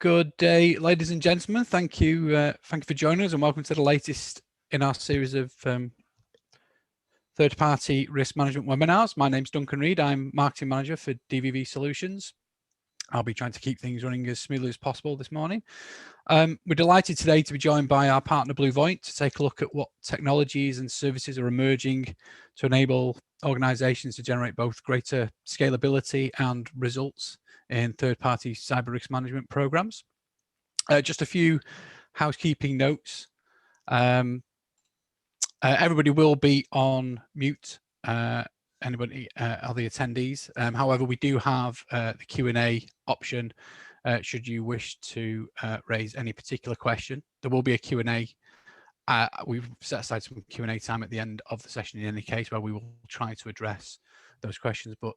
Good day, ladies and gentlemen. Thank you for joining us, and welcome to the latest in our series of third-party risk management webinars. My name's Duncan Reid. I'm marketing manager for DVV Solutions. I'll be trying to keep things running as smoothly as possible this morning. We're delighted today to be joined by our partner BlueVoyant to take a look at what technologies and services are emerging to enable organizations to generate both greater scalability and results in third-party cyber risk management programs. Just a few housekeeping notes. Everybody will be on mute, anybody of the attendees. However, we do have the Q&A option should you wish to raise any particular question. There will be a Q&A. We've set aside some Q&A time at the end of the session in any case, where we will try to address those questions. But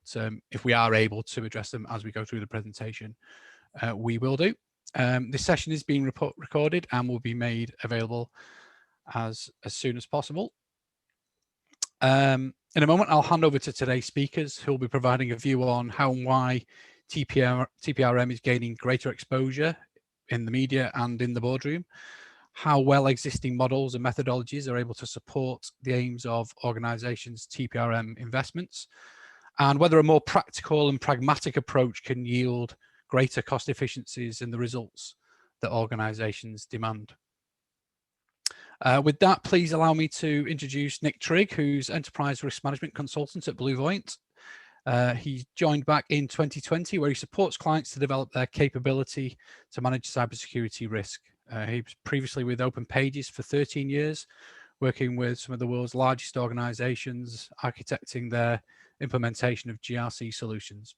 if we are able to address them as we go through the presentation, we will do. This session is being recorded and will be made available as soon as possible. In a moment, I'll hand over to today's speakers, who will be providing a view on how and why TPRM is gaining greater exposure in the media and in the boardroom, how well existing models and methodologies are able to support the aims of organizations' TPRM investments, and whether a more practical and pragmatic approach can yield greater cost efficiencies in the results that organizations demand. With that, please allow me to introduce Nick Trigg, who's Enterprise Risk Management Consultant at BlueVoyant. He joined back in 2020, where he supports clients to develop their capability to manage cybersecurity risk. He was previously with Open Pages for 13 years, working with some of the world's largest organizations, architecting their implementation of GRC solutions.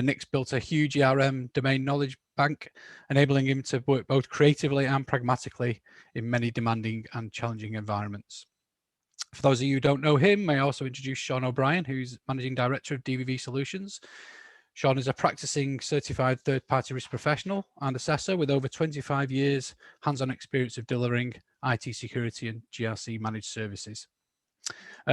Nick's built a huge ERM domain knowledge bank, enabling him to work both creatively and pragmatically in many demanding and challenging environments. For those of you who don't know him, may I also introduce Sean O'Brien, who's Managing Director of DVV Solutions. Sean is a practicing certified third-party risk professional and assessor with over 25 years hands-on experience of delivering IT security and GRC managed services.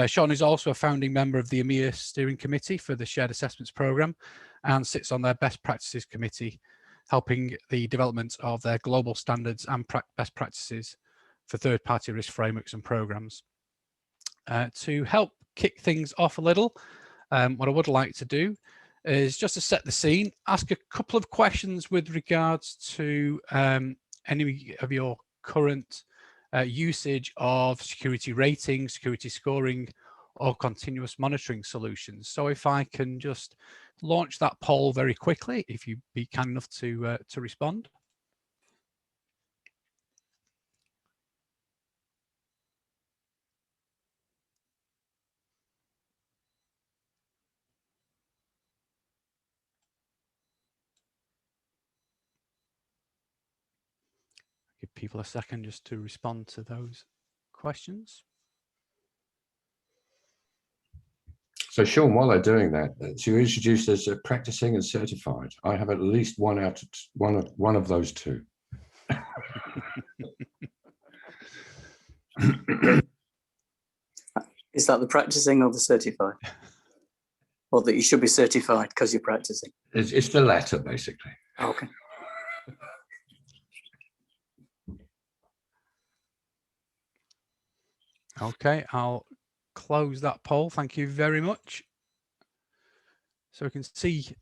Sean is also a founding member of the EMEA Steering Committee for the Shared Assessments Programme and sits on their Best Practices Committee, helping the development of their global standards and best practices for third-party risk frameworks and programmes. To help kick things off a little, what I would like to do is just to set the scene, ask a couple of questions with regards to any of your current usage of security rating, security scoring, or continuous monitoring solutions. So if I can just launch that poll very quickly, if you'd be kind enough to respond. Give people a second just to respond to those questions. So Sean, while they're doing that, so you're introduced as practicing and certified. I have at least one of those two. Is that the practicing or the certified? Or that you should be certified because you're practicing? It's the latter, basically. Okay. Okay, I'll close that poll. Thank you very much. So we can see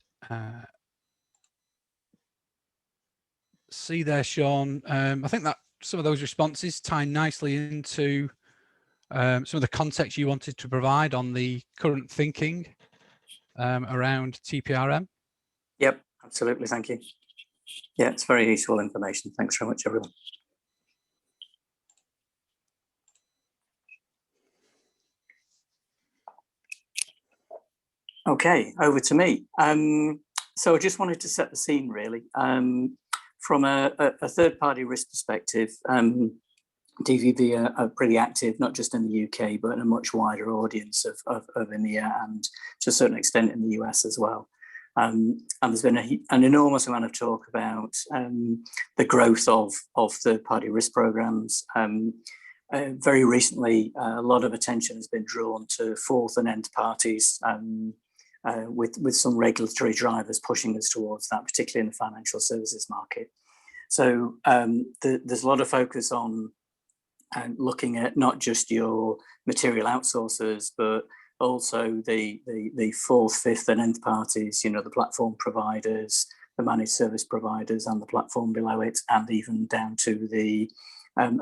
there, Sean. I think that some of those responses tie nicely into some of the context you wanted to provide on the current thinking around TPRM. Yep, absolutely. Thank you. Yeah, it's very useful information. Thanks very much, everyone. Okay, over to me. So I just wanted to set the scene, really. From a third-party risk perspective, DVV are pretty active, not just in the UK, but in a much wider audience of EMEA and to a certain extent in the US as well. And there's been an enormous amount of talk about the growth of third-party risk programs. Very recently, a lot of attention has been drawn to fourth and end parties with some regulatory drivers pushing us towards that, particularly in the financial services market. So there's a lot of focus on looking at not just your material outsourcers, but also the fourth, fifth, and nth parties, the platform providers, the managed service providers, and the platform below it, and even down to the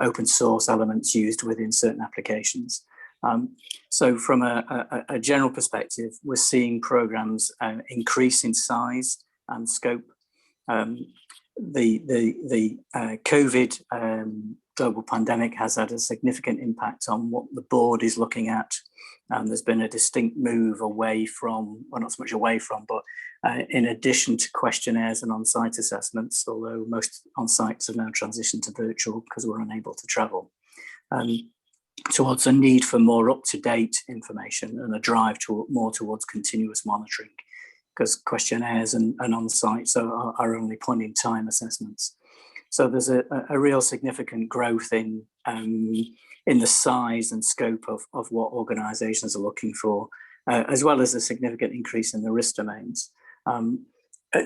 open source elements used within certain applications. So from a general perspective, we're seeing programs increase in size and scope. The COVID global pandemic has had a significant impact on what the board is looking at. There's been a distinct move away from, well, not so much away from, but in addition to questionnaires and on-site assessments, although most on-sites have now transitioned to virtual because we're unable to travel, towards a need for more up-to-date information and a drive more towards continuous monitoring, because questionnaires and on-sites are only point-in-time assessments. So there's a real significant growth in the size and scope of what organisations are looking for, as well as a significant increase in the risk domains.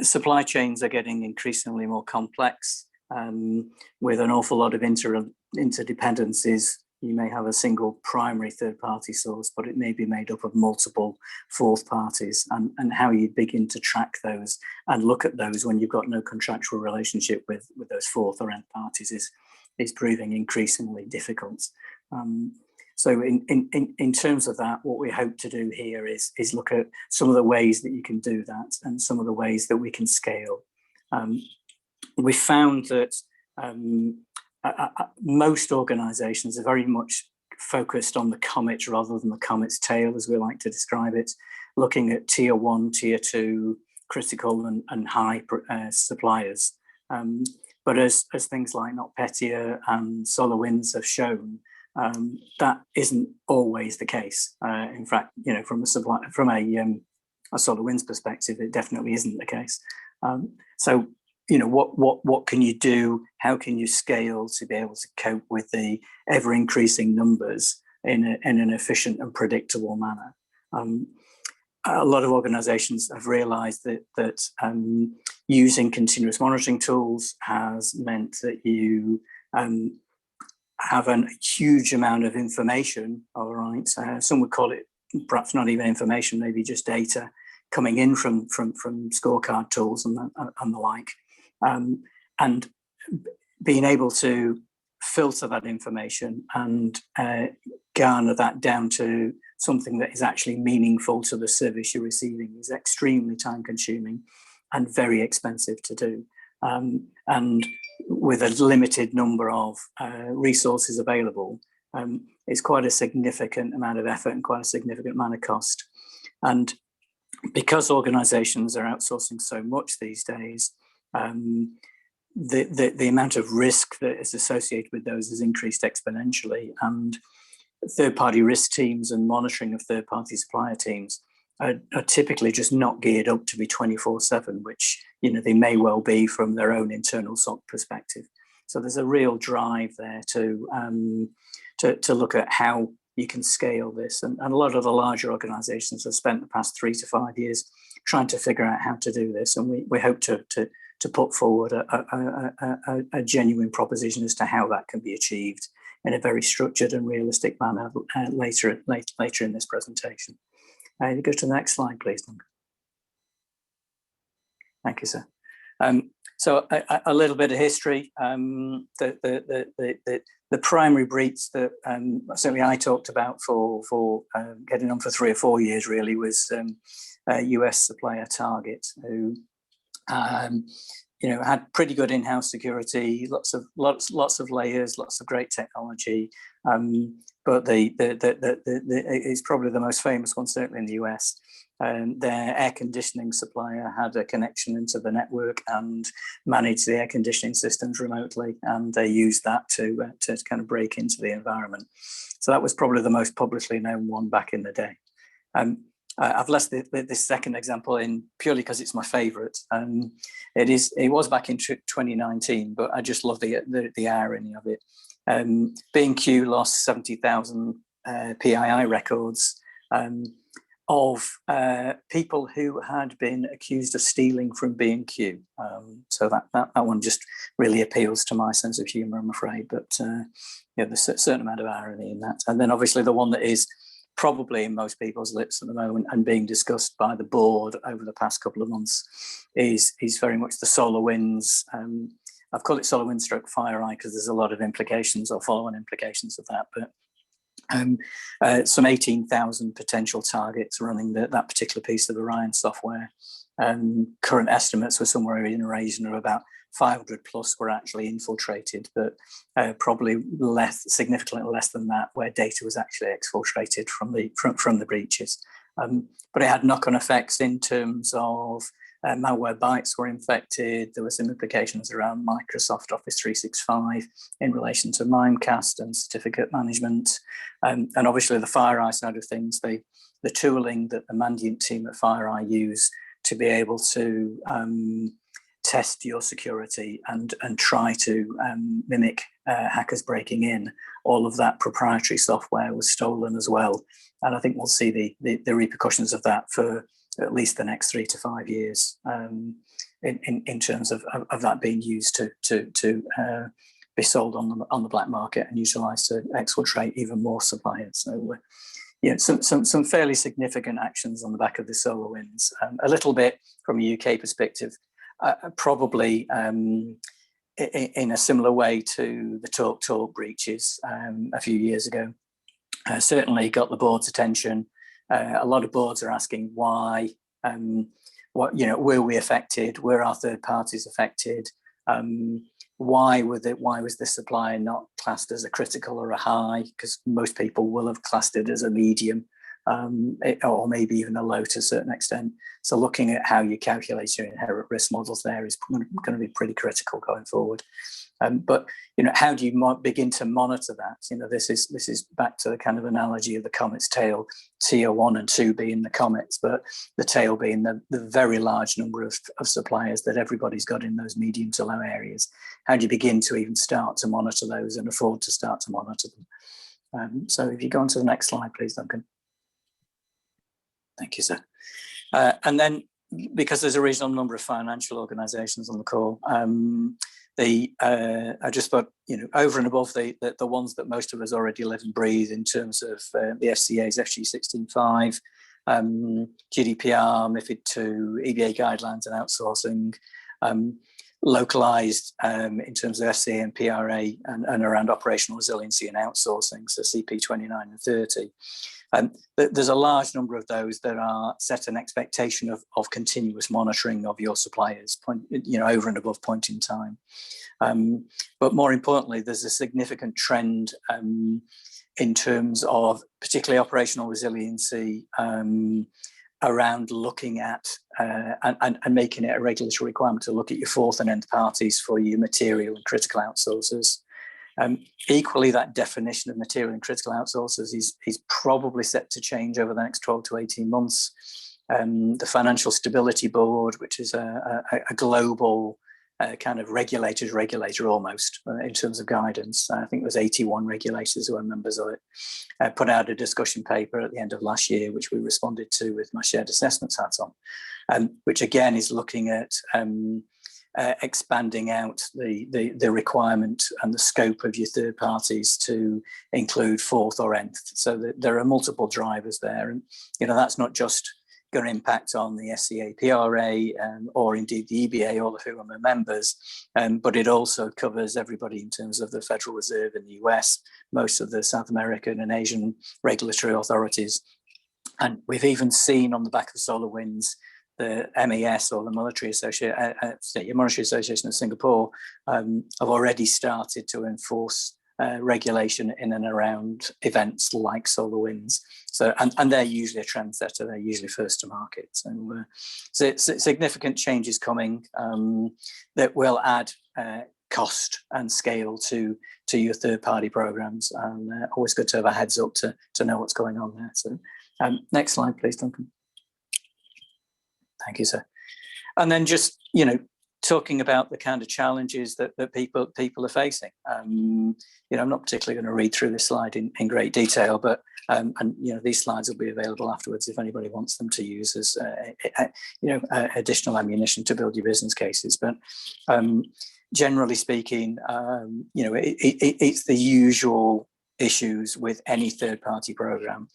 Supply chains are getting increasingly more complex, with an awful lot of interdependencies. You may have a single primary third-party source, but it may be made up of multiple fourth parties, and how you begin to track those and look at those when you've got no contractual relationship with those fourth or nth parties is proving increasingly difficult. So in terms of that, what we hope to do here is look at some of the ways that you can do that and some of the ways that we can scale. We found that most organisations are very much focused on the comet rather than the comet's tail, as we like to describe it, looking at tier 1, tier 2, critical and high suppliers. But as things like NotPetya and SolarWinds have shown, that isn't always the case. In fact, from a SolarWinds perspective, it definitely isn't the case. So, what can you do? How can you scale to be able to cope with the ever increasing numbers in an efficient and predictable manner? A lot of organizations have realized that using continuous monitoring tools has meant that you have a huge amount of information, all right? Some would call it perhaps not even information, maybe just data coming in from scorecard tools and the like. And being able to filter that information and garner that down to something that is actually meaningful to the service you're receiving is extremely time consuming and very expensive to do. And with a limited number of resources available, it's quite a significant amount of effort and quite a significant amount of cost. And because organizations are outsourcing so much these days, the amount of risk that is associated with those has increased exponentially, and third-party risk teams and monitoring of third-party supplier teams are typically just not geared up to be 24/7, which they may well be from their own internal SOC perspective. So there's a real drive there to look at how you can scale this, and a lot of the larger organizations have spent the past 3 to 5 years trying to figure out how to do this, and we hope to put forward a genuine proposition as to how that can be achieved in a very structured and realistic manner later in this presentation. You go to the next slide, please. Thank you, sir. So a little bit of history. The primary breach that certainly I talked about for getting on for 3 or 4 years really was US supplier Target, who had pretty good in-house security, lots of layers, lots of great technology. But it's probably the most famous one, certainly in the US. Their air conditioning supplier had a connection into the network and managed the air conditioning systems remotely, and they used that to kind of break into the environment. So that was probably the most publicly known one back in the day. I've left this second example in purely because it's my favourite. It was back in 2019, but I just love the irony of it. B&Q lost 70,000 PII records. of people who had been accused of stealing from B&Q. So that one just really appeals to my sense of humour, I'm afraid. But yeah, there's a certain amount of irony in that. And then obviously the one that is probably in most people's lips at the moment and being discussed by the board over the past couple of months is very much the SolarWinds. I've called it SolarWinds stroke FireEye because there's a lot of implications or follow-on implications of that. But some 18,000 potential targets running that particular piece of Orion software. Current estimates were somewhere in a region of about 500 plus were actually infiltrated, but probably significantly less than that where data was actually exfiltrated from the breaches. But it had knock-on effects in terms of malware bytes were infected. There were some implications around Microsoft Office 365 in relation to Mimecast and certificate management. And obviously the FireEye side of things, the tooling that the Mandiant team at FireEye use to be able to test your security and try to mimic hackers breaking in, all of that proprietary software was stolen as well. And I think we'll see the repercussions of that for at least the next 3 to 5 years in terms of that being used to be sold on the black market and utilised to exfiltrate even more suppliers. So yeah, some fairly significant actions on the back of the SolarWinds. A little bit from a UK perspective, probably in a similar way to the TalkTalk breaches a few years ago. Certainly got the board's attention. A lot of boards are asking why, were we affected? Were our third parties affected? Why was this supplier not classed as a critical or a high? Because most people will have classed it as a medium, or maybe even a low to a certain extent. So looking at how you calculate your inherent risk models there is going to be pretty critical going forward. But how do you begin to monitor that? This is back to the kind of analogy of the comet's tail, tier 1 and 2 being the comets, but the tail being the very large number of suppliers that everybody's got in those medium to low areas. How do you begin to even start to monitor those and afford to start to monitor them? So if you go on to the next slide, please, Duncan. Thank you, sir. And then, because there's a reasonable number of financial organisations on the call, I just thought, over and above the ones that most of us already live and breathe in terms of the FCA's FG 16.5, GDPR, MiFID II, EBA guidelines and outsourcing, localised in terms of FCA and PRA and around operational resiliency and outsourcing, so CP 29 and 30. There's a large number of those that are set an expectation of continuous monitoring of your suppliers, over and above point in time. But more importantly, there's a significant trend in terms of particularly operational resiliency around looking at and making it a regulatory requirement to look at your fourth and end parties for your material and critical outsourcers. Equally, that definition of material and critical outsourcers is probably set to change over the next 12 to 18 months. The Financial Stability Board, which is a global kind of regulator almost in terms of guidance. I think there's 81 regulators who are members of it, put out a discussion paper at the end of last year, which we responded to with my shared assessments hat on, which again is looking at expanding out the requirement and the scope of your third parties to include fourth or nth. So there are multiple drivers there, and that's not just going to impact on the SCA, PRA, or indeed the EBA, all of whom are members, but it also covers everybody in terms of the Federal Reserve in the US, most of the South American and Asian regulatory authorities, and we've even seen on the back of SolarWinds the MAS, or the Monetary Association of Singapore, have already started to enforce regulation in and around events like SolarWinds. So, and they're usually a trendsetter. They're usually first to market. So significant changes coming that will add cost and scale to your third-party programs. And always good to have a heads up to know what's going on there. So, next slide, please, Duncan. Thank you, sir. And then just, talking about the kind of challenges that people are facing. You know, I'm not particularly going to read through this slide in great detail, but and you know, these slides will be available afterwards if anybody wants them to use as you know, additional ammunition to build your business cases. But generally speaking, you know, it's the usual issues with any third-party program.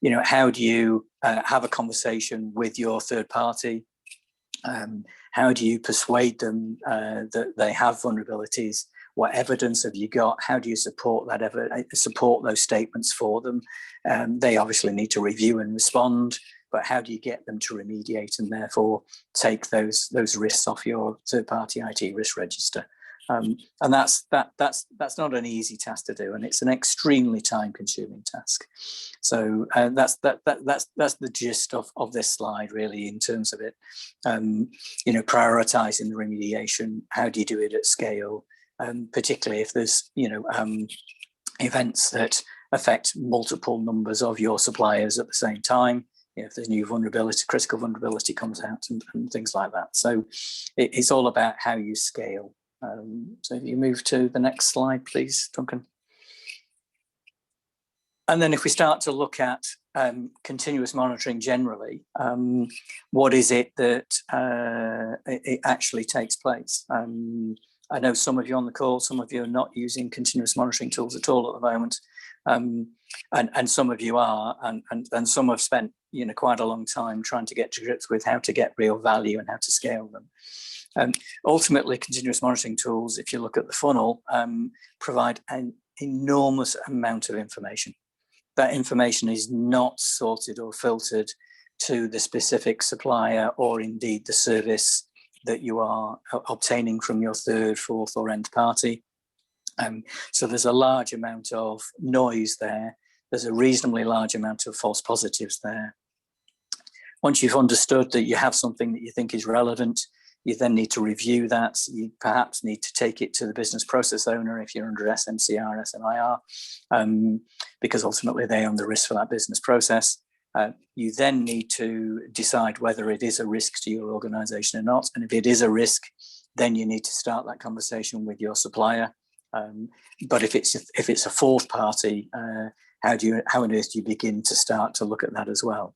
You know, how do you have a conversation with your third party? How do you persuade them that they have vulnerabilities? What evidence have you got? How do you support that support those statements for them? They obviously need to review and respond, but how do you get them to remediate and therefore take those risks off your third-party IT risk register? And that's not an easy task to do, and it's an extremely time-consuming task. So that's the gist of this slide, really, in terms of it. You know, prioritizing the remediation. How do you do it at scale? Particularly if there's, you know, events that affect multiple numbers of your suppliers at the same time. You know, if there's new vulnerability, critical vulnerability comes out, and things like that. So it's all about how you scale. So if you move to the next slide, please, Duncan. And then if we start to look at continuous monitoring generally, what is it that it actually takes place? I know some of you on the call, some of you are not using continuous monitoring tools at all at the moment, and some of you are, and some have spent, you know, quite a long time trying to get to grips with how to get real value and how to scale them. Ultimately, continuous monitoring tools, if you look at the funnel, provide an enormous amount of information. That information is not sorted or filtered to the specific supplier or indeed the service that you are obtaining from your third, fourth or nth party. So there's a large amount of noise there. There's a reasonably large amount of false positives there. Once you've understood that you have something that you think is relevant, you then need to review that. You perhaps need to take it to the business process owner if you're under SMCR, SMIR, because ultimately they own the risk for that business process. You then need to decide whether it is a risk to your organization or not. And if it is a risk, then you need to start that conversation with your supplier. But if it's a fourth party, how on earth do you begin to start to look at that as well?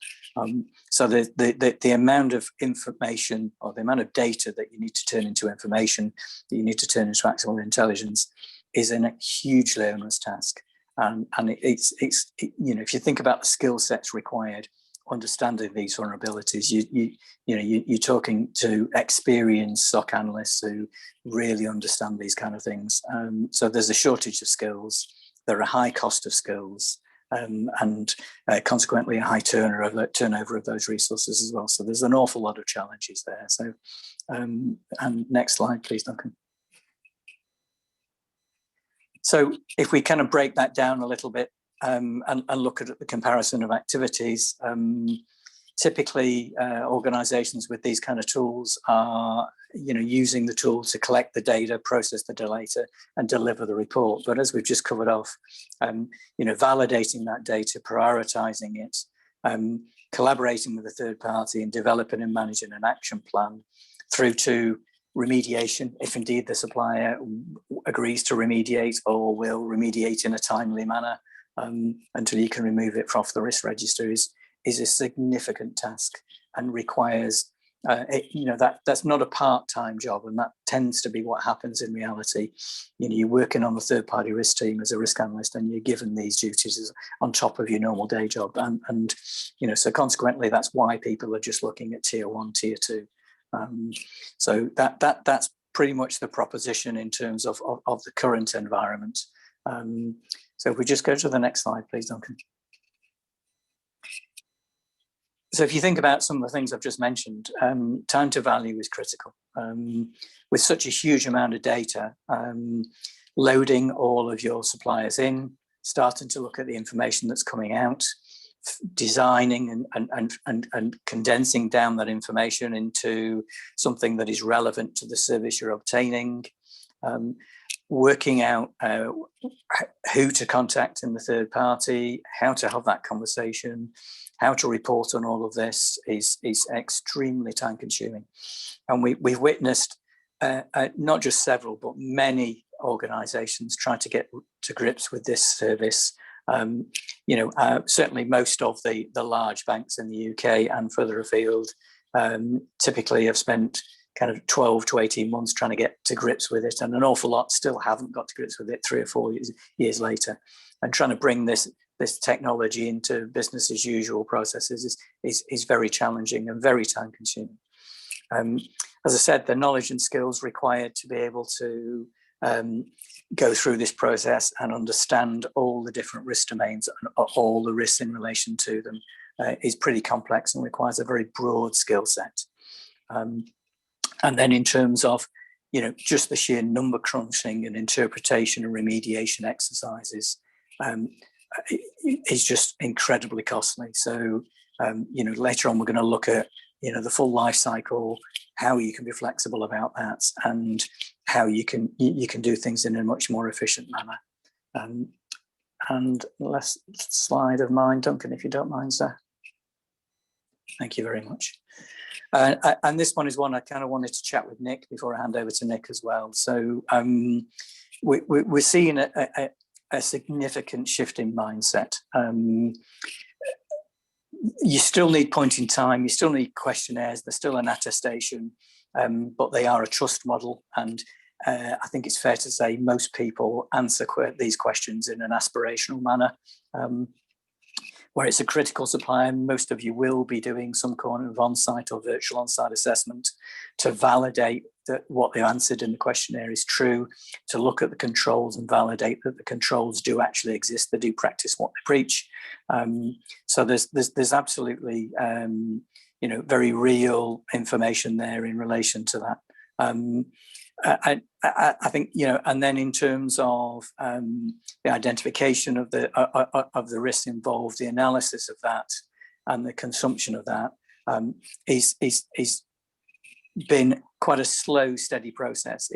So the amount of information or the amount of data that you need to turn into information, that you need to turn into actionable intelligence, is a hugely onerous task. And it's you know, if you think about the skill sets required, understanding these vulnerabilities, you're talking to experienced SOC analysts who really understand these kind of things. So there's a shortage of skills. There are a high cost of skills, and consequently a high turnover of those resources as well. So there's an awful lot of challenges there. So, and next slide, please, Duncan. So if we kind of break that down a little bit and look at the comparison of activities, typically organizations with these kind of tools are, you know, using the tool to collect the data, process the data, and deliver the report. But as we've just covered off, you know, validating that data, prioritizing it, collaborating with a third party, and developing and managing an action plan through to remediation, if indeed the supplier agrees to remediate or will remediate in a timely manner until you can remove it off the risk register, is a significant task and requires, you know, that's not a part-time job, and that tends to be what happens in reality. You know, you're working on the third-party risk team as a risk analyst, and you're given these duties on top of your normal day job, and you know, so consequently, that's why people are just looking at tier 1, tier 2. So that's pretty much the proposition in terms of the current environment. So if we just go to the next slide, please, Duncan. So if you think about some of the things I've just mentioned, time to value is critical. With such a huge amount of data, loading all of your suppliers in, starting to look at the information that's coming out, designing and condensing down that information into something that is relevant to the service you're obtaining, working out who to contact in the third party, how to have that conversation, how to report on all of this is extremely time consuming. And we've witnessed not just several, but many organizations try to get to grips with this service. Certainly most of the large banks in the UK and further afield typically have spent kind of 12 to 18 months trying to get to grips with it, and an awful lot still haven't got to grips with it 3 or 4 years later. And trying to bring this technology into business as usual processes is very challenging and very time consuming. As I said, the knowledge and skills required to be able to go through this process and understand all the different risk domains and all the risks in relation to them is pretty complex and requires a very broad skill set. And then in terms of, just the sheer number crunching and interpretation and remediation exercises is just incredibly costly. So, later on, we're going to look at, the full life cycle, how you can be flexible about that, and how you can do things in a much more efficient manner. And last slide of mine, Duncan, if you don't mind, sir. Thank you very much. And this one is one I kind of wanted to chat with Nick before I hand over to Nick as well. So we're seeing a significant shift in mindset. You still need point in time, you still need questionnaires, there's still an attestation, but they are a trust model. And I think it's fair to say most people answer these questions in an aspirational manner. Where it's a critical supplier, most of you will be doing some kind of on-site or virtual on-site assessment to validate that what they answered in the questionnaire is true, to look at the controls and validate that the controls do actually exist, they do practice what they preach. So there's absolutely very real information there in relation to that. I think, and then in terms of the identification of the risks involved, the analysis of that, and the consumption of that is been quite a slow, steady process.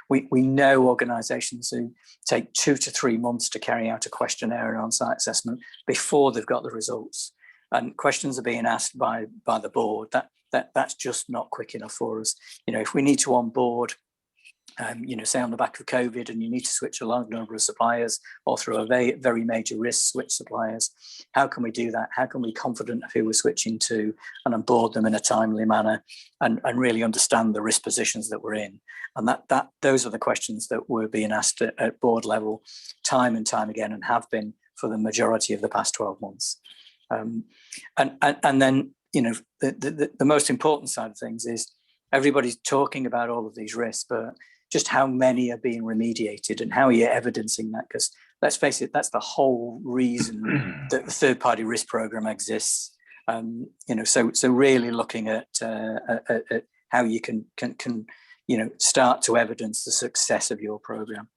We know organisations who take 2 to 3 months to carry out a questionnaire and on-site assessment before they've got the results, and questions are being asked by the board. That's just not quick enough for us. If we need to onboard, say on the back of COVID, and you need to switch a large number of suppliers or through a very, very major risk switch suppliers, how can we do that? How can we be confident of who we're switching to and onboard them in a timely manner and really understand the risk positions that we're in? And those are the questions that were being asked at board level time and time again, and have been for the majority of the past 12 months. And then, the most important side of things is everybody's talking about all of these risks, but just how many are being remediated and how are you evidencing that? Because let's face it, that's the whole reason that the third-party risk program exists. So really looking at how you can start to evidence the success of your program.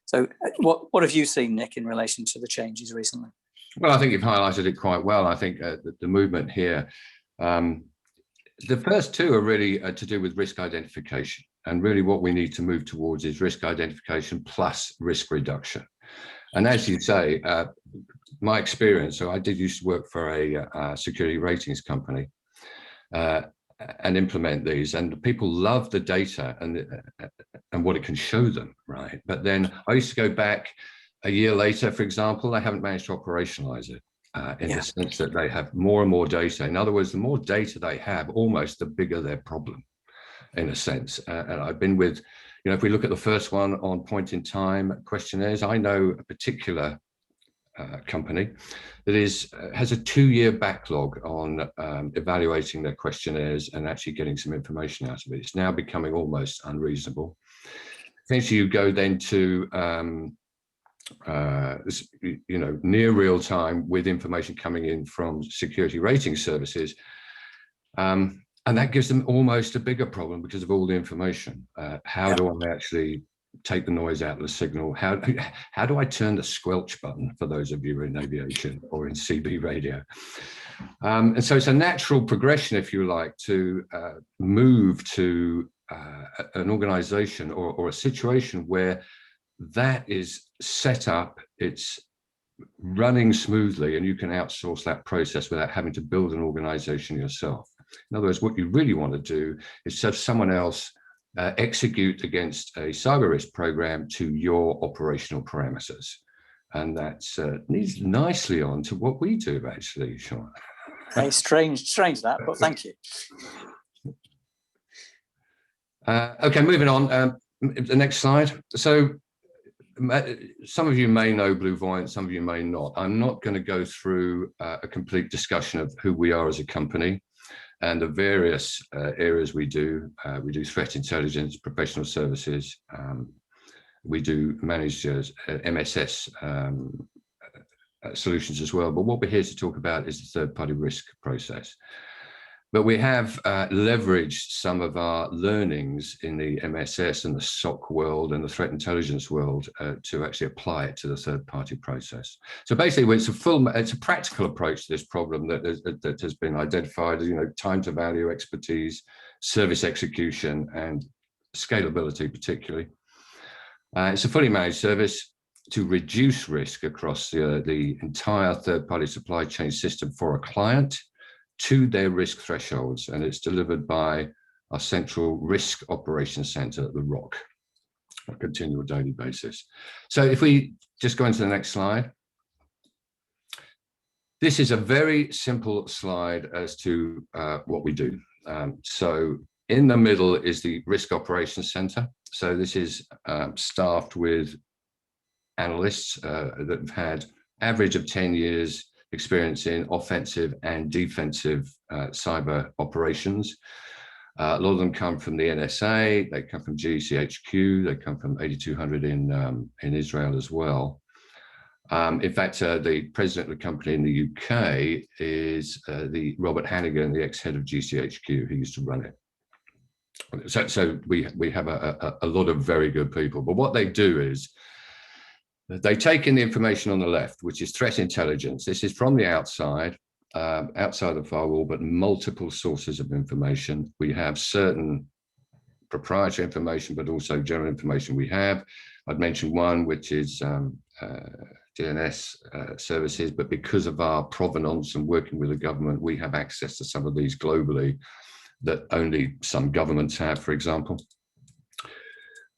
So what have you seen, Nick, in relation to the changes recently? Well, I think you've highlighted it quite well. I think the movement here, the first two are really to do with risk identification. And really what we need to move towards is risk identification plus risk reduction. And as you say, my experience, so I did used to work for a security ratings company and implement these, and people love the data and what it can show them, right? But then I used to go back a year later, for example, they haven't managed to operationalize it. In the sense that they have more and more data. In other words, the more data they have, almost the bigger their problem, in a sense. And I've been with, if we look at the first one on point in time questionnaires, I know a particular company that has a 2-year backlog on evaluating their questionnaires and actually getting some information out of it. It's now becoming almost unreasonable. Essentially, you go then to near real time with information coming in from security rating services. And that gives them almost a bigger problem because of all the information. How do I actually take the noise out of the signal? How do I turn the squelch button, for those of you in aviation or in CB radio? And so it's a natural progression, if you like, to move to an organization or a situation where that is set up, it's running smoothly, and you can outsource that process without having to build an organization yourself. In other words, what you really want to do is have someone else execute against a cyber risk program to your operational parameters. And that leads nicely on to what we do, actually, Sean. Hey, strange that, but thank you. Okay, moving on. The next slide. So some of you may know BlueVoyant, some of you may not. I'm not going to go through a complete discussion of who we are as a company and the various areas we do. We do threat intelligence, professional services. We do managed MSS solutions as well. But what we're here to talk about is the third-party risk process. But we have leveraged some of our learnings in the MSS and the SOC world and the threat intelligence world to actually apply it to the third-party process. So basically, it's a practical approach to this problem that has been identified. You know, time to value, expertise, service execution, and scalability, particularly. It's a fully managed service to reduce risk across the entire third-party supply chain system for a client to their risk thresholds, and it's delivered by our central risk operations center at the ROC on a continual daily basis. So if we just go into the next slide. This is a very simple slide as to what we do. So in the middle is the risk operations center. So this is staffed with analysts that have had average of 10 years experience in offensive and defensive cyber operations. A lot of them come from the NSA, they come from GCHQ, they come from 8200 in Israel as well. In fact, the president of the company in the UK is the Robert Hannigan, the ex-head of GCHQ, who used to run it. So we have a lot of very good people, but what they do is they take in the information on the left, which is threat intelligence. This is from the outside the firewall, but multiple sources of information. We have certain proprietary information, but also general information we have. I'd mentioned one, which is DNS services, but because of our provenance and working with the government, we have access to some of these globally that only some governments have, for example.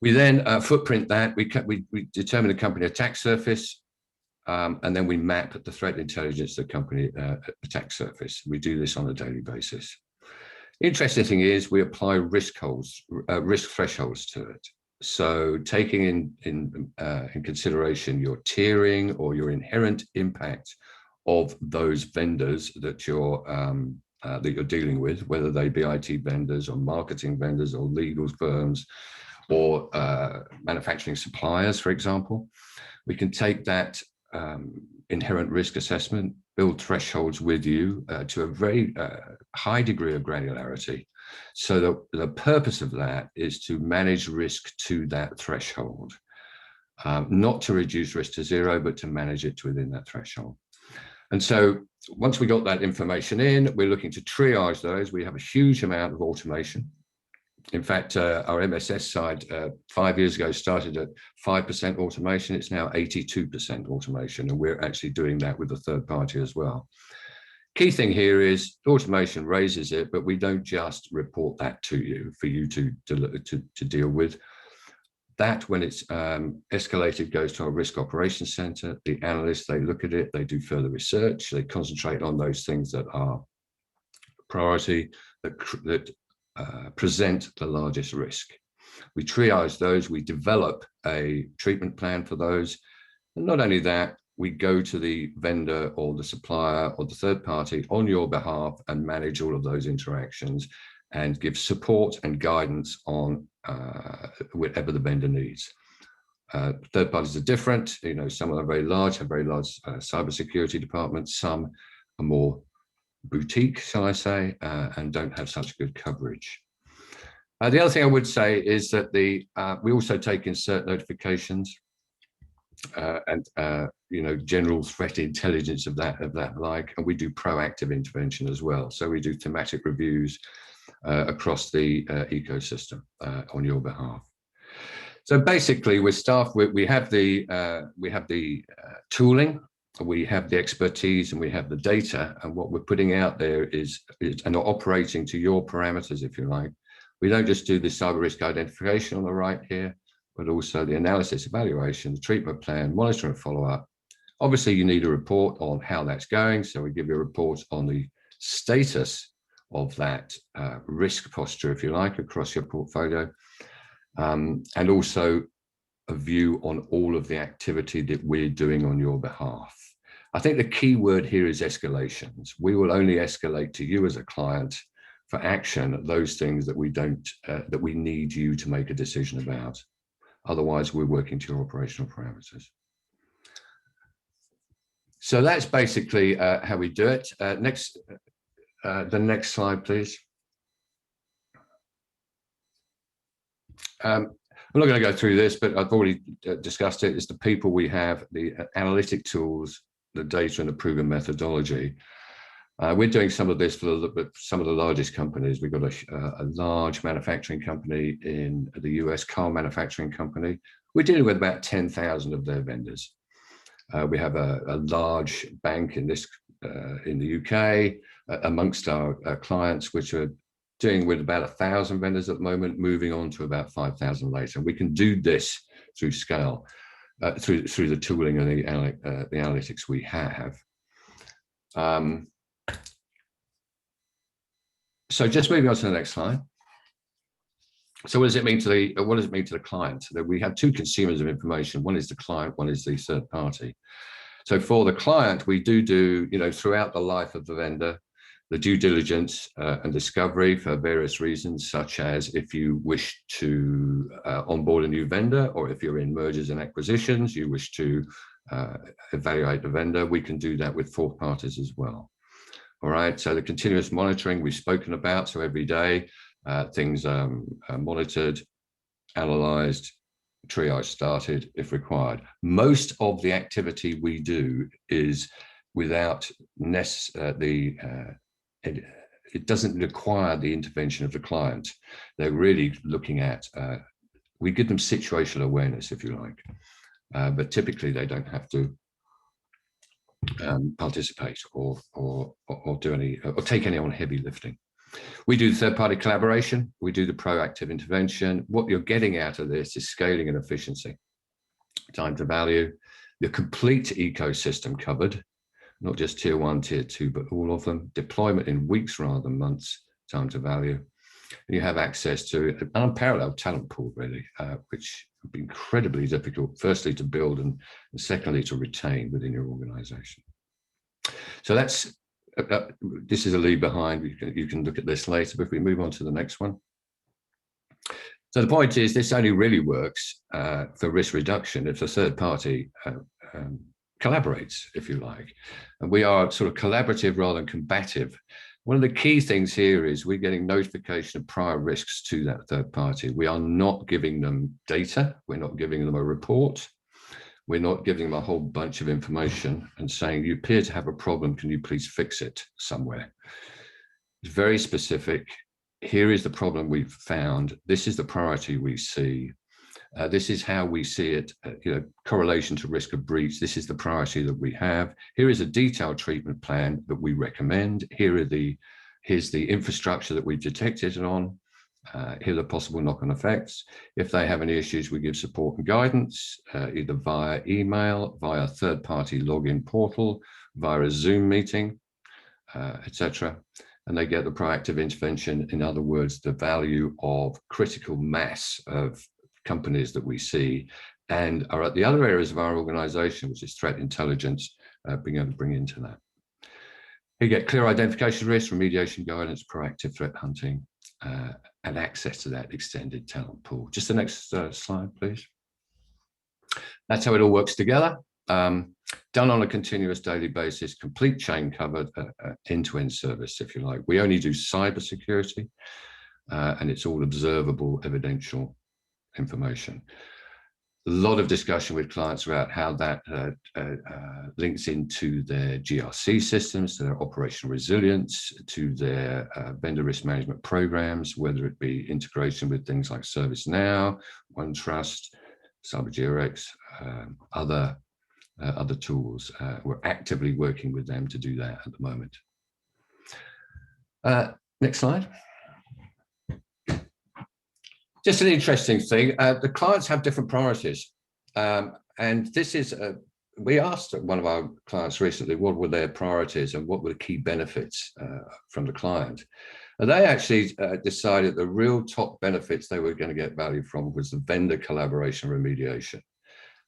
We then footprint that, we determine the company attack surface, and then we map the threat intelligence to the company attack surface. We do this on a daily basis. Interesting thing is we apply risk thresholds to it. So taking in consideration your tiering or your inherent impact of those vendors that you're dealing with, whether they be IT vendors or marketing vendors or legal firms, or manufacturing suppliers, for example, we can take that inherent risk assessment, build thresholds with you to a very high degree of granularity. So the purpose of that is to manage risk to that threshold, not to reduce risk to zero, but to manage it to within that threshold. And so once we got that information in, we're looking to triage those. We have a huge amount of automation. In fact, our MSS side 5 years ago started at 5% automation. It's now 82% automation, and we're actually doing that with a third party as well. Key thing here is automation raises it, but we don't just report that to you for you to deal with. That, when it's escalated, goes to our risk operations center. The analysts, they look at it, they do further research, they concentrate on those things that are priority, that present the largest risk. We triage those, we develop a treatment plan for those. And not only that, we go to the vendor or the supplier or the third party on your behalf and manage all of those interactions and give support and guidance on whatever the vendor needs. Third parties are different. You know, some are very large, have very large cybersecurity departments. Some are more boutique, shall I say, and don't have such good coverage. The other thing I would say is that we also take in cert notifications and you know, general threat intelligence of that like, and we do proactive intervention as well. So we do thematic reviews across the ecosystem on your behalf. So basically, we're staffed. We have the tooling we have the expertise and we have the data, and what we're putting out there is and operating to your parameters, if you like. We don't just do the cyber risk identification on the right here, but also the analysis, evaluation, the treatment plan, monitoring and follow-up. Obviously, you need a report on how that's going. So we give you a report on the status of that risk posture, if you like, across your portfolio. And also a view on all of the activity that we're doing on your behalf. I think the key word here is escalations. We will only escalate to you as a client for action those things that we don't, that we need you to make a decision about. Otherwise, we're working to your operational parameters. So that's basically how we do it. The next slide, please. I'm not going to go through this, but I've already discussed it. It's the people we have, the analytic tools, the data, and the proven methodology. We're doing some of this for some of the largest companies. We've got a large manufacturing company in the US, car manufacturing company. We're dealing with about 10,000 of their vendors. We have a large bank in the UK amongst our clients, which are dealing with about 1,000 vendors at the moment, moving on to about 5,000 later. We can do this through scale, through the tooling and the analytics we have. So just moving on to the next slide. So what does it mean to the client? That we have two consumers of information. One is the client, one is the third party. So for the client, we do throughout the life of the vendor, the due diligence and discovery for various reasons, such as if you wish to onboard a new vendor, or if you're in mergers and acquisitions, you wish to evaluate the vendor, we can do that with fourth parties as well. All right, so the continuous monitoring we've spoken about, so every day things are monitored, analyzed, triage started if required. Most of the activity we do is without it doesn't require the intervention of the client. They're really looking at, we give them situational awareness, if you like, but typically they don't have to participate or do any or take any on heavy lifting. We do third-party collaboration. We do the proactive intervention. What you're getting out of this is scaling and efficiency, time to value, the complete ecosystem covered, not just tier 1, tier 2, but all of them. Deployment in weeks rather than months, time to value. And you have access to an unparalleled talent pool, really, which would be incredibly difficult, firstly, to build and secondly, to retain within your organization. So that's, this is a leave behind. You can look at this later, but if we move on to the next one. So the point is, this only really works for risk reduction if the third party collaborates, if you like. And we are sort of collaborative rather than combative. One of the key things here is we're getting notification of prior risks to that third party. We are not giving them data. We're not giving them a report. We're not giving them a whole bunch of information and saying, you appear to have a problem. Can you please fix it somewhere? It's very specific. Here is the problem we've found. This is the priority we see. This is how we see it, correlation to risk of breach. This is the priority that we have. Here is a detailed treatment plan that we recommend. Here's the infrastructure that we've detected it on. Here are the possible knock-on effects. If they have any issues, we give support and guidance, either via email, via third-party login portal, via a Zoom meeting, etc. And they get the proactive intervention. In other words, the value of critical mass of companies that we see and are at the other areas of our organization, which is threat intelligence, being able to bring into that. You get clear identification of risk, remediation guidance, proactive threat hunting, and access to that extended talent pool. Just the next slide, please. That's how it all works together. Done on a continuous daily basis, complete chain covered, end-to-end service, if you like. We only do cyber security, and it's all observable, evidential information. A lot of discussion with clients about how that links into their GRC systems, to their operational resilience, to their vendor risk management programs, whether it be integration with things like ServiceNow, OneTrust, CyberGRX, other other tools. We're actively working with them to do that at the moment. Next slide. Just an interesting thing, the clients have different priorities. And this is, we asked one of our clients recently, what were their priorities and what were the key benefits from the client? And they actually decided the real top benefits they were going to get value from was the vendor collaboration remediation.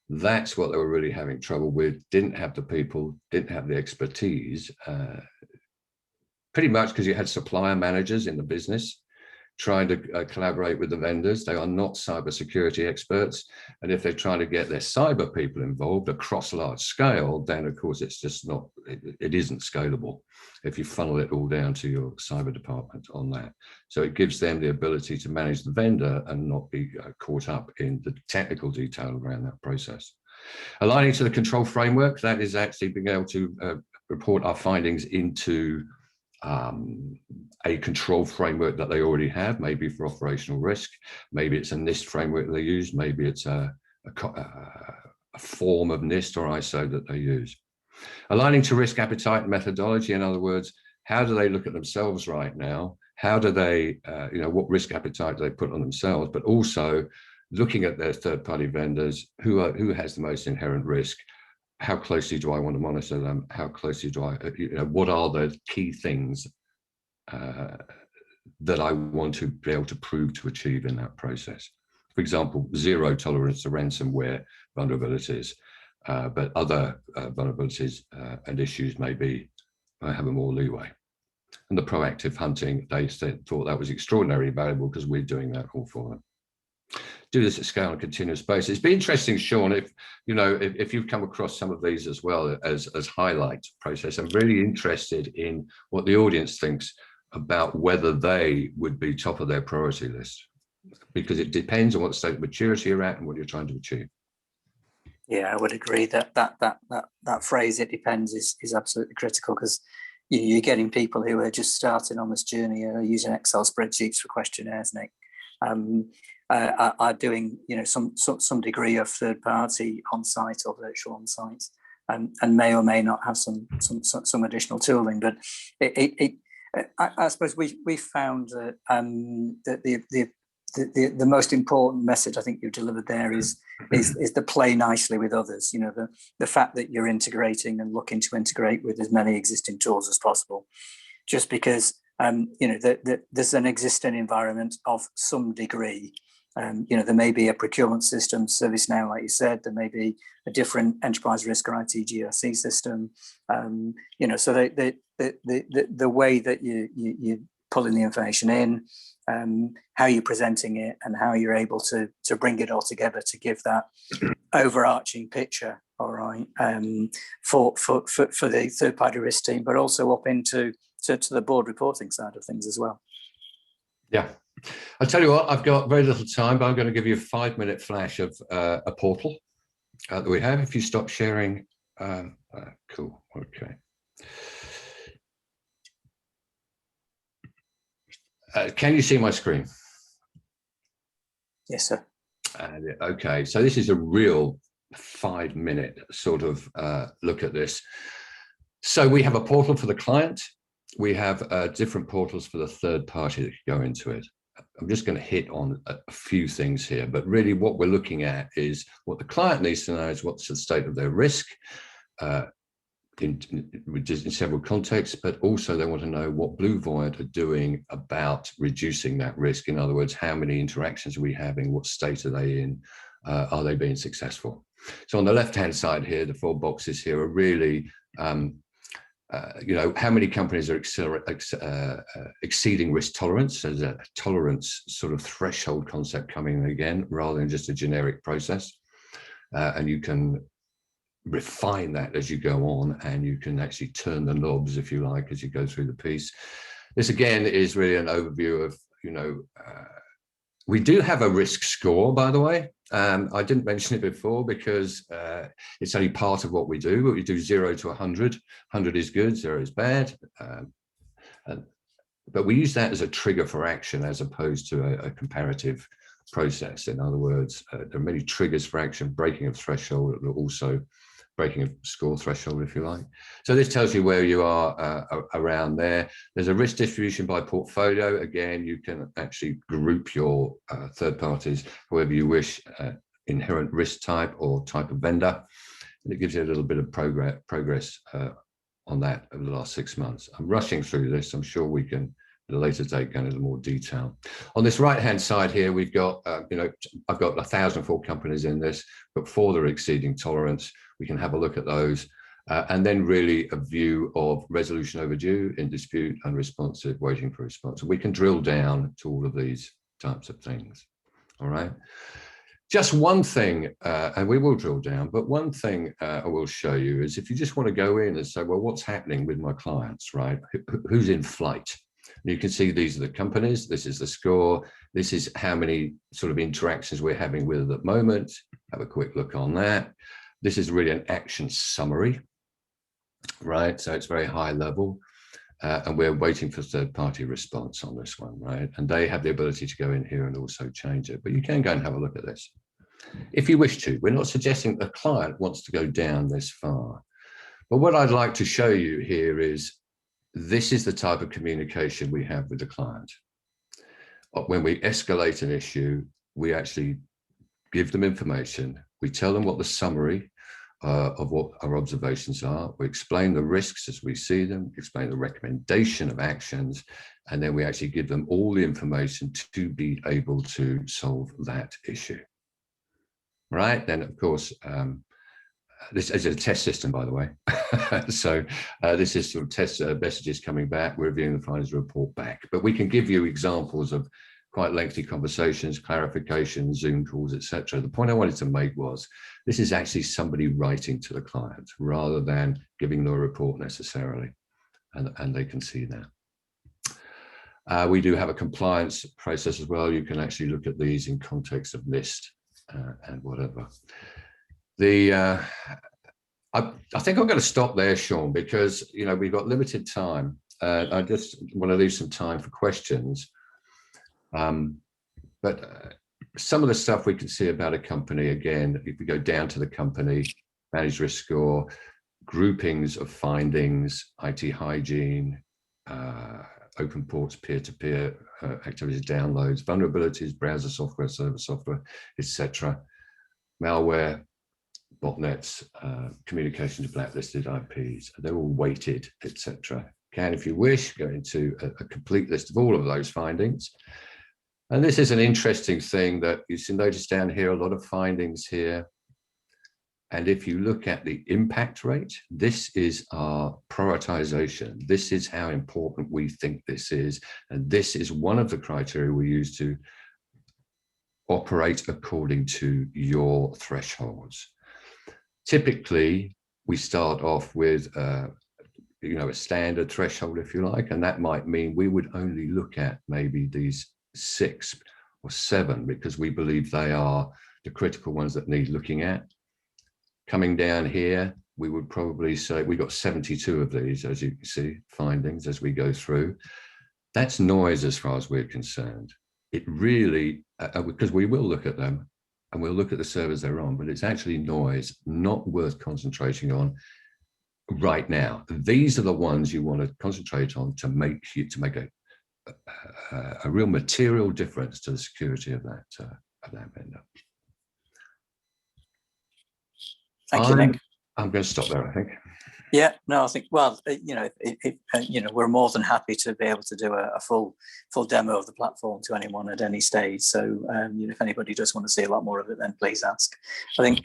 That's what they were really having trouble with, didn't have the people, didn't have the expertise, pretty much because you had supplier managers in the business trying to collaborate with the vendors. They are not cybersecurity experts. And if they're trying to get their cyber people involved across large scale, then of course it's just not, it isn't scalable if you funnel it all down to your cyber department on that. So it gives them the ability to manage the vendor and not be caught up in the technical detail around that process. Aligning to the control framework, that is actually being able to report our findings into a control framework that they already have, maybe for operational risk, maybe it's a NIST framework they use, maybe it's a form of NIST or ISO that they use. Aligning to risk appetite and methodology, in other words, how do they look at themselves right now? How do they, what risk appetite do they put on themselves, but also looking at their third-party vendors, who has the most inherent risk? How closely do I want to monitor them? How closely do I, what are the key things that I want to be able to prove to achieve in that process? For example, zero tolerance to ransomware vulnerabilities, but other vulnerabilities and issues maybe have a more leeway. And the proactive hunting, they thought that was extraordinarily valuable because we're doing that all for them. Do this at scale on a continuous basis. It's been interesting, Sean, if you've come across some of these as well as highlight process. I'm really interested in what the audience thinks about whether they would be top of their priority list, because it depends on what state of maturity you're at and what you're trying to achieve. Yeah, I would agree that phrase, it depends, is absolutely critical, because you're getting people who are just starting on this journey using Excel spreadsheets for questionnaires, Nick. Are doing some degree of third party on site or virtual on site, and may or may not have some additional tooling. But I suppose we found that the most important message I think you've delivered there is the play nicely with others. The fact that you're integrating and looking to integrate with as many existing tools as possible, just because there's an existing environment of some degree. There may be a procurement system, ServiceNow, like you said, there may be a different enterprise risk or IT GRC system. So the way that you're pulling the information in, how you're presenting it, and how you're able to bring it all together to give that overarching picture, all right, for the third-party risk team, but also up into to the board reporting side of things as well. Yeah. I'll tell you what, I've got very little time, but I'm going to give you a 5-minute flash of a portal that we have. If you stop sharing, cool, okay. Can you see my screen? Yes, sir. Okay, so this is a real 5-minute sort of look at this. So we have a portal for the client. We have different portals for the third party that can go into it. I'm just going to hit on a few things here, but really what we're looking at is what the client needs to know is what's the state of their risk in several contexts, but also they want to know what BlueVoyant are doing about reducing that risk. In other words, how many interactions are we having? What state are they in? Are they being successful? So on the left-hand side here, the 4 boxes here are really how many companies are exceeding risk tolerance? There's a tolerance sort of threshold concept coming again, rather than just a generic process. And you can refine that as you go on, and you can actually turn the knobs, if you like, as you go through the piece. This again is really an overview of, we do have a risk score, by the way. I didn't mention it before because it's only part of what we do, but we do 0 to 100. 100 is good, 0 is bad. But we use that as a trigger for action as opposed to a comparative process. In other words, there are many triggers for action, breaking of threshold, but also breaking a score threshold, if you like. So this tells you where you are around there. There's a risk distribution by portfolio. Again, you can actually group your third parties however you wish, inherent risk type or type of vendor. And it gives you a little bit of progress on that over the last 6 months. I'm rushing through this. I'm sure we can, at a later date, go into a little more detail. On this right-hand side here, we've got, I've got 1,004 companies in this, but 4 that are exceeding tolerance. We can have a look at those. And then really a view of resolution overdue, in dispute, unresponsive, waiting for response. So we can drill down to all of these types of things, all right? Just one thing, and we will drill down, but one thing I will show you is if you just want to go in and say, well, what's happening with my clients, right? Who's in flight? And you can see these are the companies, this is the score, this is how many sort of interactions we're having with at the moment. Have a quick look on that. This is really an action summary, right? So it's very high level. And we're waiting for third-party response on this one, right? And they have the ability to go in here and also change it, but you can go and have a look at this if you wish to. We're not suggesting the client wants to go down this far. But what I'd like to show you here is this is the type of communication we have with the client. When we escalate an issue, we actually give them information. We tell them what the summary of what our observations are. We explain the risks as we see them, explain the recommendation of actions, and then we actually give them all the information to be able to solve that issue. Right, then of course, this is a test system, by the way. So this is sort of test messages coming back, we're reviewing the findings, report back. But we can give you examples of quite lengthy conversations, clarifications, Zoom calls, etc. The point I wanted to make was this is actually somebody writing to the client rather than giving them a report necessarily, and they can see that. We do have a compliance process as well. You can actually look at these in context of NIST and whatever. I think I'm going to stop there, Sean, because we've got limited time. I just want to leave some time for questions. But some of the stuff we can see about a company, again, if we go down to the company, managed risk score, groupings of findings, IT hygiene, open ports, peer-to-peer activities, downloads, vulnerabilities, browser software, server software, etc., malware, botnets, communication to blacklisted IPs, they're all weighted, etc. Can, if you wish, go into a complete list of all of those findings. And this is an interesting thing that you can notice down here, a lot of findings here. And if you look at the impact rate, this is our prioritization. This is how important we think this is. And this is one of the criteria we use to operate according to your thresholds. Typically, we start off with a standard threshold, if you like, and that might mean we would only look at maybe these 6 or 7 because we believe they are the critical ones that need looking at. Coming down here, we would probably say we got 72 of these, as you can see, findings as we go through. That's noise as far as we're concerned. It really, because we will look at them and we'll look at the servers they're on, but it's actually noise, not worth concentrating on right now. These are the ones you want to concentrate on to make a real material difference to the security of that vendor. Thank you, Nick. I'm going to stop there, I think. Yeah, no, I think, well, we're more than happy to be able to do a full demo of the platform to anyone at any stage. So, if anybody does want to see a lot more of it, then please ask. I think,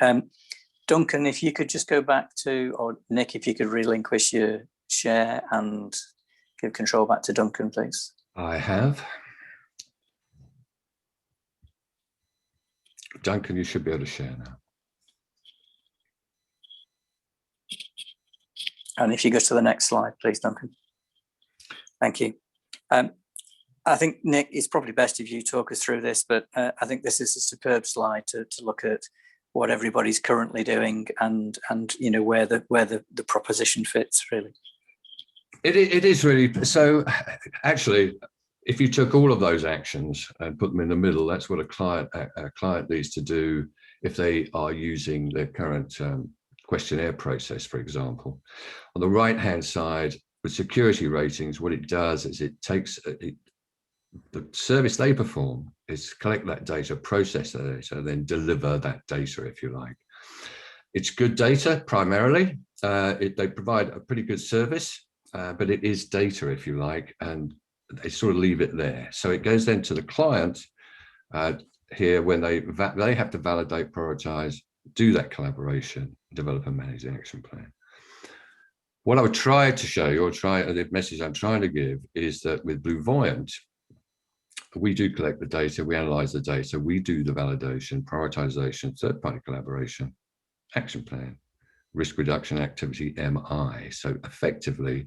Duncan, if you could just go back to, or Nick, if you could relinquish your share and give control back to Duncan, please. I have. Duncan, you should be able to share now. And if you go to the next slide, please, Duncan. Thank you. I think, Nick, it's probably best if you talk us through this, but I think this is a superb slide to look at what everybody's currently doing and where the proposition fits, really. It is really, so actually, if you took all of those actions and put them in the middle, that's what a client needs to do if they are using their current questionnaire process, for example. On the right-hand side, with security ratings, what it does is it takes the service they perform is collect that data, process that data, then deliver that data, if you like. It's good data primarily. They provide a pretty good service, but it is data, if you like, and they sort of leave it there. So it goes then to the client here when they have to validate, prioritize, do that collaboration, develop and manage the action plan. What I would try to show you, or the message I'm trying to give, is that with BlueVoyant, we do collect the data, we analyze the data, we do the validation, prioritization, third-party collaboration, action plan, risk reduction activity, MI. So effectively,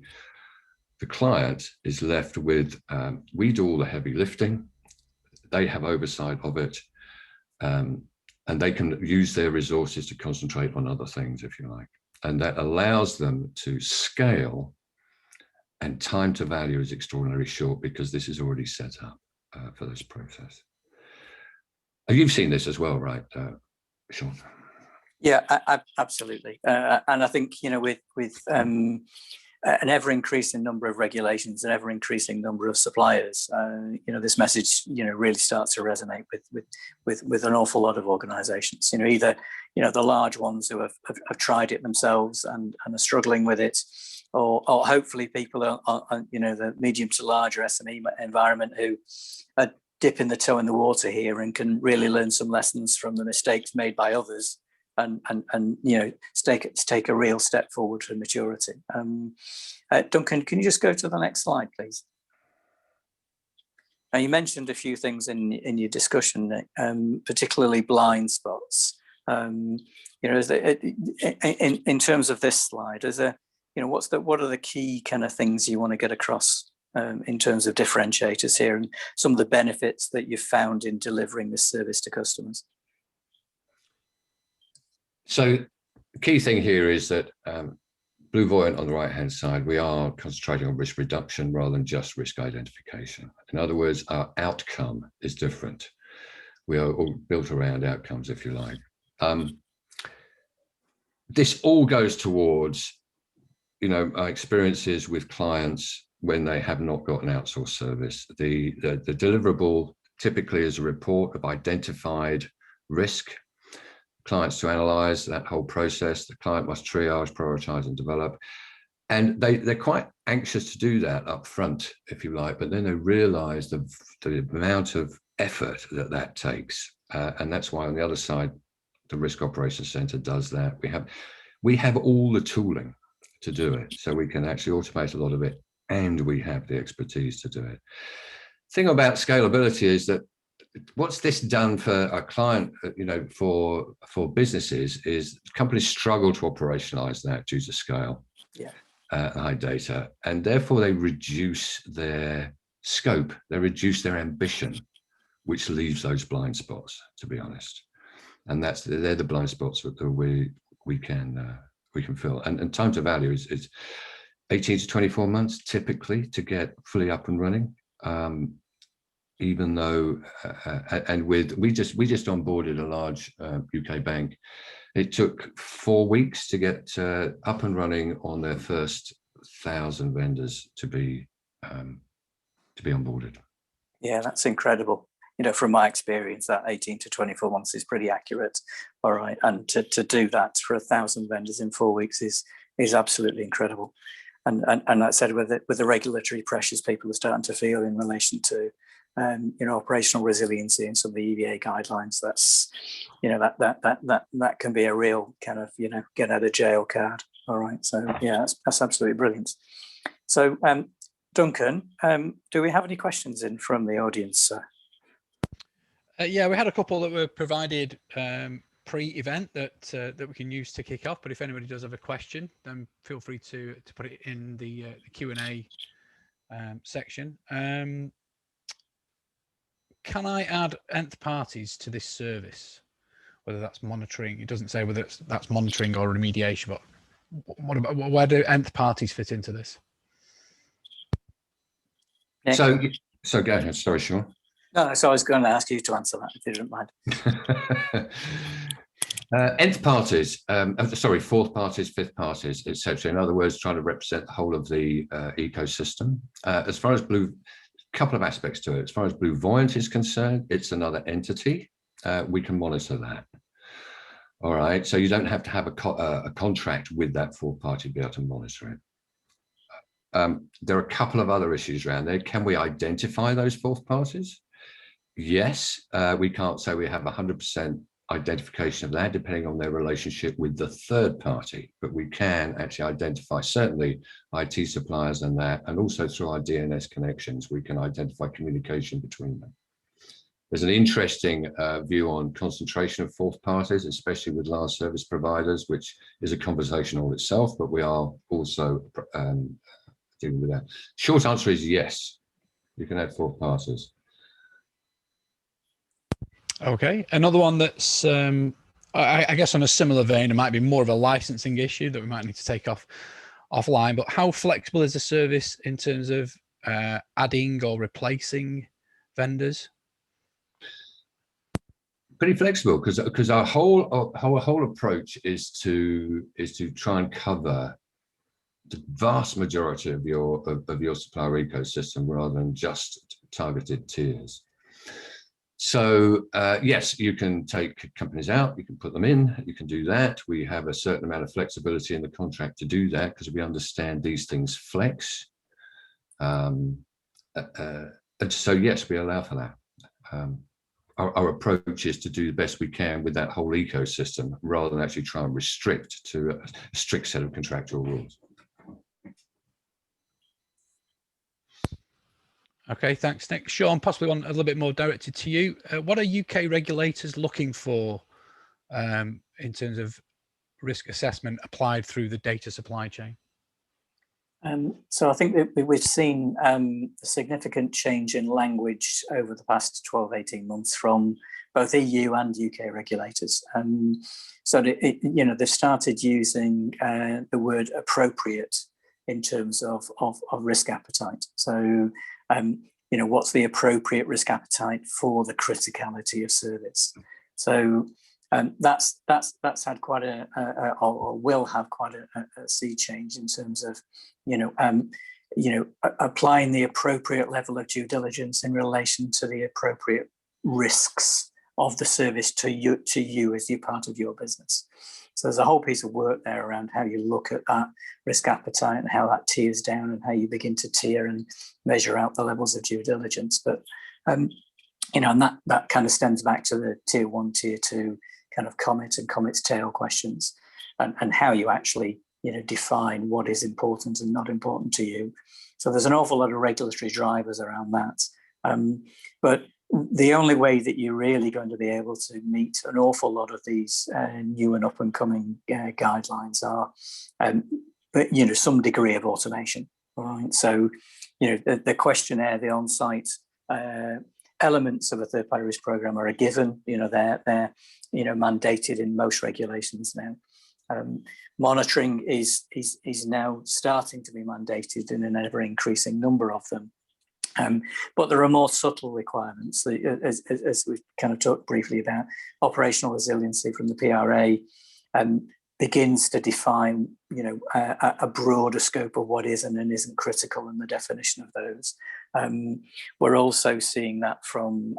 the client is left with, we do all the heavy lifting, they have oversight of it, and they can use their resources to concentrate on other things, if you like. And that allows them to scale, and time to value is extraordinarily short because this is already set up for this process. You've seen this as well, right, Sean? Yeah, absolutely. And I think, with an ever-increasing number of regulations, an ever-increasing number of suppliers, this message, really starts to resonate with an awful lot of organisations. Either the large ones who have tried it themselves and are struggling with it, or hopefully people are the medium to larger SME environment who are dipping the toe in the water here and can really learn some lessons from the mistakes made by others. And take a real step forward for maturity. Duncan, can you just go to the next slide, please? Now, you mentioned a few things in your discussion, Nick, particularly blind spots. In terms of this slide, what are the key kind of things you want to get across in terms of differentiators here, and some of the benefits that you've found in delivering this service to customers? So the key thing here is that BlueVoyant on the right-hand side, we are concentrating on risk reduction rather than just risk identification. In other words, our outcome is different. We are all built around outcomes, if you like. This all goes towards, our experiences with clients when they have not got an outsourced service. The deliverable typically is a report of identified risk, clients to analyze that whole process. The client must triage, prioritize, and develop. And they're quite anxious to do that up front, if you like, but then they realize the amount of effort that takes. And that's why on the other side, the Risk Operations Center does that. We have all the tooling to do it. So we can actually automate a lot of it, and we have the expertise to do it. The thing about scalability is that what's this done for our client, for businesses, is companies struggle to operationalize that due to scale, high data, and therefore they reduce their scope, they reduce their ambition, which leaves those blind spots, to be honest. And they're the blind spots that we can fill. And time to value is 18 to 24 months typically to get fully up and running. Even though, we just onboarded a large UK bank. It took 4 weeks to get up and running on their first 1,000 vendors to be onboarded. Yeah, that's incredible. From my experience, that 18 to 24 months is pretty accurate. All right, and to do that for 1,000 vendors in 4 weeks is absolutely incredible. And that said, with the regulatory pressures people are starting to feel in relation to operational resiliency and some of the EVA guidelines, that's that can be a real kind of get out of jail card. All right, so yeah, that's absolutely brilliant. So Duncan, do we have any questions in from the audience, sir? Yeah, we had a couple that were provided pre-event that we can use to kick off. But if anybody does have a question, then feel free to put it in the Q&A section. Can I add nth parties to this service? Whether that's monitoring, it doesn't say whether that's monitoring or remediation, but what about, where do nth parties fit into this? Nick? So go ahead. Sorry, Sean. No, so I was going to ask you to answer that if you didn't mind. Nth parties, sorry, fourth parties, fifth parties, etc. In other words, trying to represent the whole of the ecosystem. As far as couple of aspects to it. As far as BlueVoyant is concerned, it's another entity. We can monitor that. All right, so you don't have to have a contract with that fourth party to be able to monitor it. There are a couple of other issues around there. Can we identify those fourth parties? Yes, we can't say we have 100% identification of that, depending on their relationship with the third party, but we can actually identify certainly IT suppliers and that, and also through our DNS connections, we can identify communication between them. There's an interesting view on concentration of fourth parties, especially with large service providers, which is a conversation all itself, but we are also dealing with that. Short answer is yes, you can add fourth parties. Okay, another one that's, I guess on a similar vein, it might be more of a licensing issue that we might need to take offline, but how flexible is the service in terms of adding or replacing vendors? Pretty flexible, because our whole approach is to try and cover the vast majority of your supplier ecosystem rather than just targeted tiers. So yes, you can take companies out, you can put them in, you can do that. We have a certain amount of flexibility in the contract to do that because we understand these things flex. And so yes, we allow for that. Our approach is to do the best we can with that whole ecosystem rather than actually try and restrict to a strict set of contractual rules. Okay, thanks, Nick. Sean, possibly one a little bit more directed to you. What are UK regulators looking for in terms of risk assessment applied through the data supply chain? So I think that we've seen a significant change in language over the past 12, 18 months from both EU and UK regulators. So they've started using the word appropriate in terms of risk appetite. So what's the appropriate risk appetite for the criticality of service? So that's had quite or will have quite a sea change in terms of applying the appropriate level of due diligence in relation to the appropriate risks of the service to you as you're part of your business. So there's a whole piece of work there around how you look at that risk appetite and how that tiers down and how you begin to tier and measure out the levels of due diligence. But and that kind of stems back to the tier 1, tier 2 kind of comet and comet's tail questions, and how you actually define what is important and not important to you. So there's an awful lot of regulatory drivers around that. But the only way that you're really going to be able to meet an awful lot of these new and up and coming guidelines are, some degree of automation. Right. So, the questionnaire, the on-site elements of a third-party risk program are a given. They're mandated in most regulations now. Monitoring is now starting to be mandated in an ever-increasing number of them. But there are more subtle requirements, as we've kind of talked briefly about. Operational resiliency from the PRA begins to define, a broader scope of what is and isn't critical and the definition of those. We're also seeing that from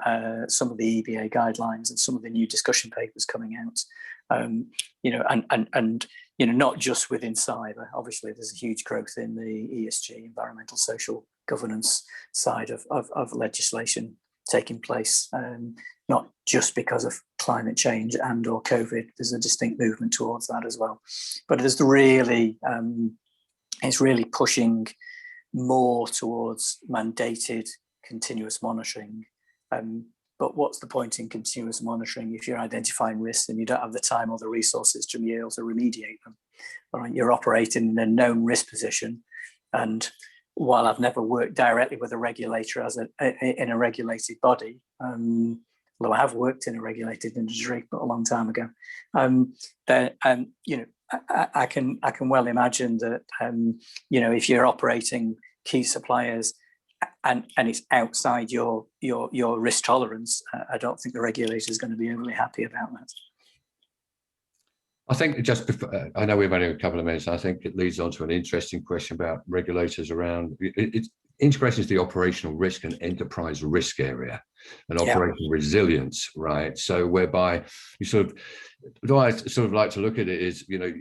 some of the EBA guidelines and some of the new discussion papers coming out. Not just within cyber. Obviously, there's a huge growth in the ESG, environmental, social governance side of legislation taking place, not just because of climate change and or COVID. There's a distinct movement towards that as well. But it's really pushing more towards mandated continuous monitoring. But what's the point in continuous monitoring if you're identifying risks and you don't have the time or the resources to be able to remediate them? All right, you're operating in a known risk position. And while I've never worked directly with a regulator in a regulated body, although I have worked in a regulated industry but a long time ago, I can well imagine that if you're operating key suppliers and it's outside your risk tolerance, I don't think the regulator is going to be overly happy about that. I think just before, I know we've only a couple of minutes. I think it leads on to an interesting question about regulators around integration is the operational risk and enterprise risk area and operational resilience, right? So whereby you sort of, the way I sort of like to look at it is, you know,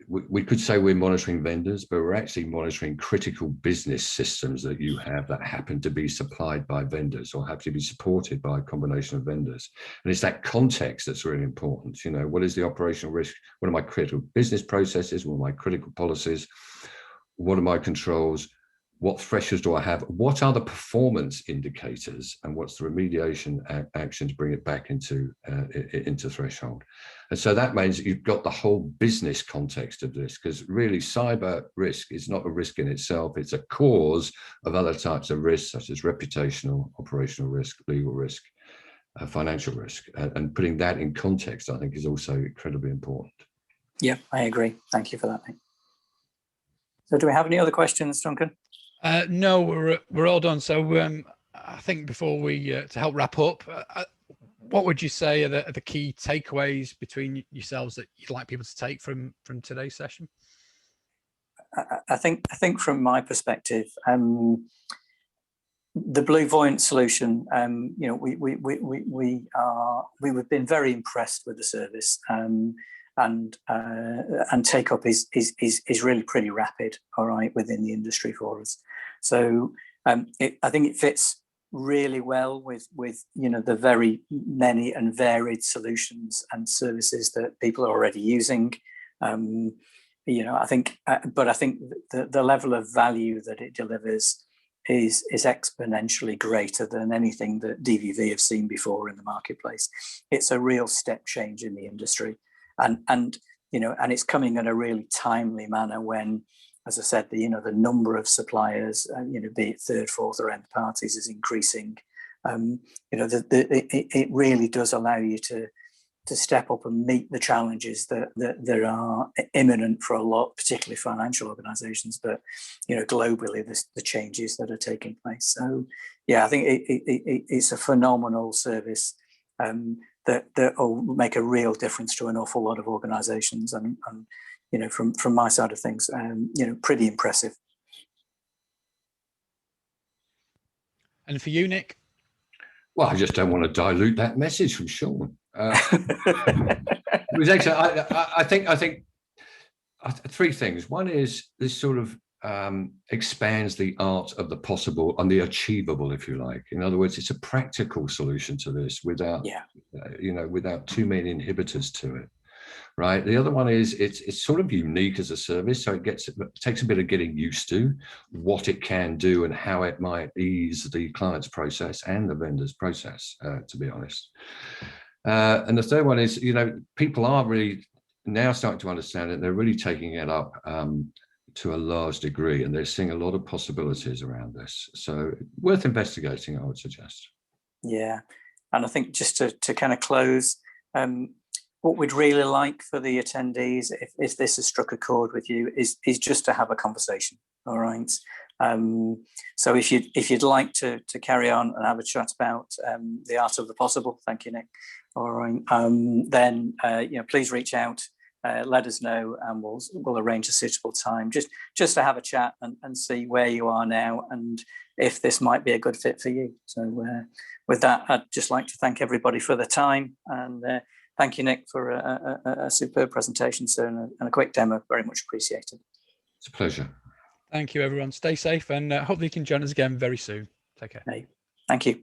we could say we're monitoring vendors, but we're actually monitoring critical business systems that you have that happen to be supplied by vendors or have to be supported by a combination of vendors. And it's that context that's really important. You know, what is the operational risk? What are my critical business processes? What are my critical policies? What are my controls? What thresholds do I have? What are the performance indicators, and what's the remediation action to bring it back into threshold? And so that means you've got the whole business context of this, because really cyber risk is not a risk in itself. It's a cause of other types of risks, such as reputational, operational risk, legal risk, financial risk. And putting that in context, I think, is also incredibly important. Yeah, I agree. Thank you for that, mate. So do we have any other questions, Duncan? No, we're all done. So I think before we, to help wrap up, what would you say are the key takeaways between yourselves that you'd like people to take from today's session? I think from my perspective, the BlueVoyant solution, you know, we've been very impressed with the service, and take up is really pretty rapid, all right, within the industry for us. So I think it fits really well with you know, the very many and varied solutions and services that people are already using. You know, I think, but I think the level of value that it delivers is exponentially greater than anything that DVV have seen before in the marketplace. It's a real step change in the industry. And you know, and it's coming in a really timely manner when, as I said, you know, the number of suppliers, you know, be it third, fourth, or end parties, is increasing. You know, it really does allow you to step up and meet the challenges that are imminent for a lot, particularly financial organisations, but you know, globally, the changes that are taking place. So yeah, I think it's a phenomenal service. That will make a real difference to an awful lot of organisations, and you know, from my side of things, you know, pretty impressive. And for you, Nick? Well, I just don't want to dilute that message from Sean. It was actually, I think three things. One is this sort of expands the art of the possible and the achievable, if you like. In other words, it's a practical solution to this without, you know, without too many inhibitors to it, right? The other one is it's sort of unique as a service, so it takes a bit of getting used to what it can do and how it might ease the client's process and the vendor's process, to be honest. And the third one is, you know, people are really now starting to understand it. They're really taking it up to a large degree, and they're seeing a lot of possibilities around this. So worth investigating, I would suggest. Yeah, and I think just to kind of close, what we'd really like for the attendees, if this has struck a chord with you, is just to have a conversation. All right. So if you'd like to carry on and have a chat about the art of the possible, thank you, Nick. All right. Then you know, please reach out. Let us know, and we'll arrange a suitable time just to have a chat and see where you are now and if this might be a good fit for you. So with that, I'd just like to thank everybody for the time, and thank you, Nick, for a superb presentation, sir, and a quick demo. Very much appreciated. It's a pleasure. Thank you, everyone. Stay safe, and hopefully you can join us again very soon. Take care. Hey, thank you.